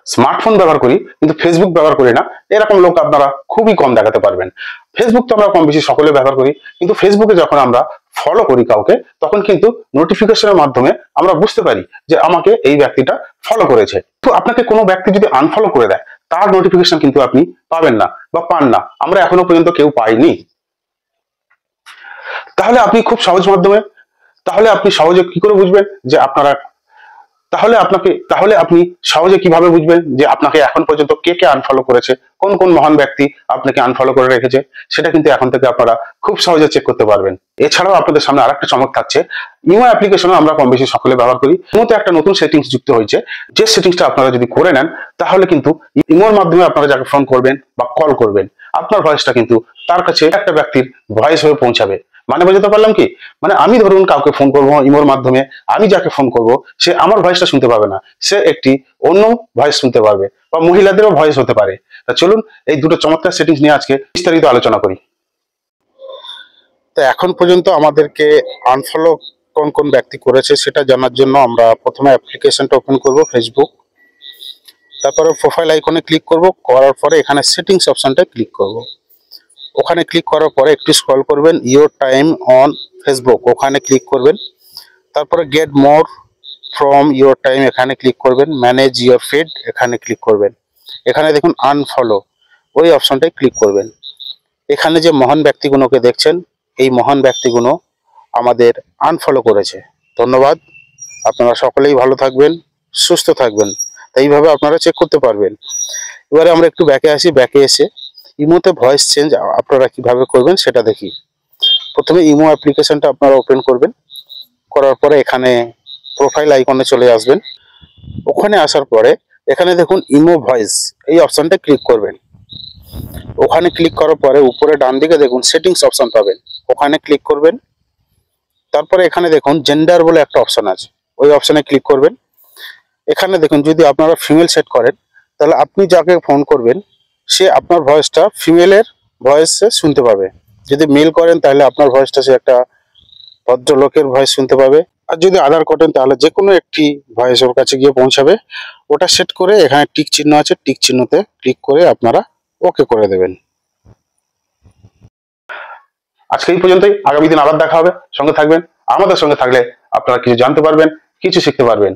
Smartphone ব্যবহার করি কিন্তু ফেসবুক ব্যবহার করি না, এরকম লোক আপনারা খুবই কম দেখাতে পারবেন। ফেসবুক তো আমরা কম বেশি সকলে ব্যবহার করি, কিন্তু ফেসবুকে যখন আমরা ফলো করি কাউকে, তখন কিন্তু নোটিফিকেশনের মাধ্যমে আমরা বুঝতে পারি যে আমাকে এই ব্যক্তিটা ফলো করেছে। তো আপনাকে কোনো ব্যক্তি যদি আনফলো করে দেয়, তার নোটিফিকেশন কিন্তু আপনি পাবেন না বা পান না, আমরা এখনো পর্যন্ত কেউ পাইনি। তাহলে আপনি খুব সহজ মাধ্যমে, তাহলে আপনি সহজে কি করে বুঝবেন যে আপনারা, তাহলে আপনি সহজে কিভাবে বুঝবেন যে আপনাকে এখন পর্যন্ত কে কে আনফলো করেছে, কোন কোন মহান ব্যক্তি আপনাকে আনফলো করে রেখেছে, সেটা কিন্তু এখন থেকে আপনারা খুব সহজে চেক করতে পারবেন। এছাড়াও আপনাদের সামনে আরেকটা চমক থাকছে। ইমো অ্যাপ্লিকেশনও আমরা কম বেশি সকলে ব্যবহার করি। ইমোতে একটা নতুন সেটিংস যুক্ত হয়েছে, যে সেটিংসটা আপনারা যদি করে নেন, তাহলে কিন্তু ইমোর মাধ্যমে আপনারা যাকে ফোন করবেন বা কল করবেন, আপনার ভয়েসটা কিন্তু তার কাছে একটা ব্যক্তির ভয়েস হয়ে পৌঁছাবে। মানে বোঝাতে পারলাম কি? মানে আমি ধরুন কাউকে ফোন করবো ইমোর মাধ্যমে, আমি যাকে ফোন করব সে আমার ভয়েসটা শুনতে পাবে না, সে একটি অন্য ভয়েস শুনতে পারবে, বা মহিলাদেরও ভয়েস হতে পারে। তা চলুন এই দুটো চমৎকার সেটিংস নিয়ে আজকে বিস্তারিত আলোচনা করি। তো এখন পর্যন্ত আমাদেরকে আনফলো কোন কোন ব্যক্তি করেছে সেটা জানার জন্য আমরা প্রথমে অ্যাপ্লিকেশনটা ওপেন করব, ফেসবুক। তারপরে প্রোফাইল আইকনে ক্লিক করব, করার পরে এখানে সেটিংস অপশনটা ক্লিক করব। ওখানে ক্লিক করার পরে একটু স্ক্রল করবেন, ইওর টাইম অন ফেসবুক ওখানে ক্লিক করবেন। তারপরে get more from your time এখানে ক্লিক করবেন, ম্যানেজ ইওর ফিড এখানে ক্লিক করবেন। এখানে দেখুন আনফলো, ওই অপশনটায় ক্লিক করবেন। এখানে যে মহান ব্যক্তিগুলোকে দেখছেন, এই মহান ব্যক্তিগুলো আমাদের আনফলো করেছে। ধন্যবাদ। আপনারা সকলেই ভালো থাকবেন, সুস্থ থাকবেন। এইভাবে আপনারা চেক করতে পারবেন। এবারে আমরা একটু ব্যাকে আসি, ব্যাকে এসে ইমোতে ভয়েস চেঞ্জ আপনারা কিভাবে করবেন সেটা দেখি। প্রথমে ইমো অ্যাপ্লিকেশনটা আপনারা ওপেন করবেন, করার পরে এখানে প্রোফাইল আইকনে চলে আসবেন। ওখানে আসার পরে এখানে দেখুন ইমো ভয়েস, এই অপশনটা ক্লিক করবেন। ওখানে ক্লিক করার পরে উপরে ডান দিকে দেখুন সেটিংস অপশন পাবেন, ওখানে ক্লিক করবেন। তারপরে এখানে দেখুন জেন্ডার বলে একটা অপশন আছে, ওই অপশনে ক্লিক করবেন। এখানে দেখুন যদি আপনারা ফিমেল সেট করেন, তাহলে আপনি যাকে ফোন করবেন সে আপনার ভয়েসটা ফিমেলের ভয়েসে শুনতে পাবে। যদি মেল করেন তাহলে আপনার ভয়েসটা সে একটা ভদ্রলোকের ভয়েস শুনতে পাবে। আর যদি আধার করেন তাহলে যে কোনো একটি ভয়েস ওর কাছে গিয়ে পৌঁছাবে। ওটা সেট করে এখানে টিক চিহ্ন আছে, টিক চিহ্নতে ক্লিক করে আপনারা ওকে করে দেবেন। আজকে এই পর্যন্তই, আগামী দিন আবার দেখা হবে। সঙ্গে থাকবেন। আমাদের সঙ্গে থাকলে আপনারা কিছু জানতে পারবেন, কিছু শিখতে পারবেন।